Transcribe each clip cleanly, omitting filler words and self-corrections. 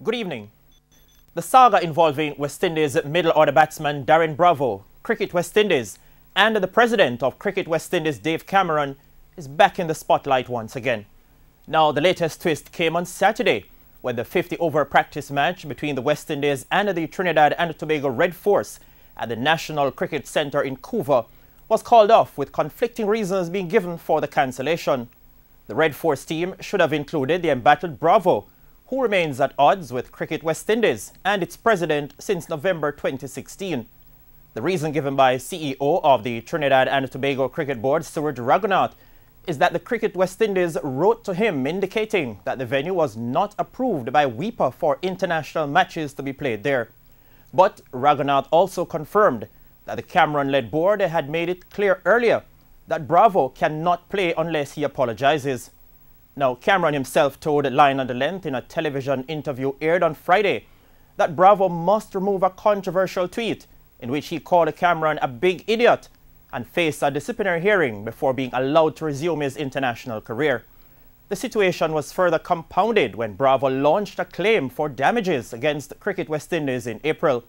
Good evening. The saga involving West Indies middle order batsman Darren Bravo, Cricket West Indies, and the president of Cricket West Indies Dave Cameron is back in the spotlight once again. Now, the latest twist came on Saturday when the 50-over practice match between the West Indies and the Trinidad and Tobago Red Force at the National Cricket Centre in Couva was called off, with conflicting reasons being given for the cancellation. The Red Force team should have included the embattled Bravo, who remains at odds with Cricket West Indies and its president since November 2016. The reason given by CEO of the Trinidad and Tobago Cricket Board, Stuart Raghunath, is that the Cricket West Indies wrote to him indicating that the venue was not approved by WIPA for international matches to be played there. But Raghunath also confirmed that the Cameron-led board had made it clear earlier that Bravo cannot play unless he apologizes. Now, Cameron himself told Line on the Length in a television interview aired on Friday that Bravo must remove a controversial tweet in which he called Cameron a big idiot and face a disciplinary hearing before being allowed to resume his international career. The situation was further compounded when Bravo launched a claim for damages against Cricket West Indies in April.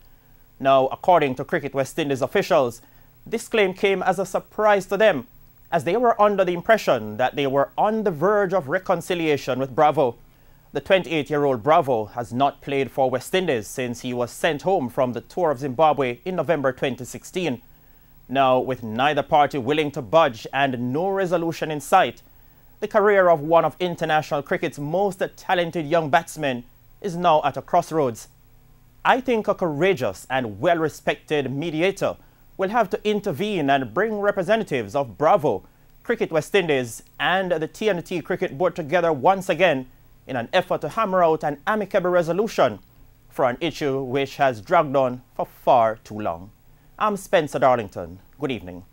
Now, according to Cricket West Indies officials, this claim came as a surprise to them, as they were under the impression that they were on the verge of reconciliation with Bravo. The 28-year-old Bravo has not played for West Indies since he was sent home from the tour of Zimbabwe in November 2016. Now, with neither party willing to budge and no resolution in sight, the career of one of international cricket's most talented young batsmen is now at a crossroads. I think a courageous and well-respected mediator will have to intervene and bring representatives of Bravo, Cricket West Indies, and the T&T Cricket Board together once again in an effort to hammer out an amicable resolution for an issue which has dragged on for far too long. I'm Spencer Darlington. Good evening.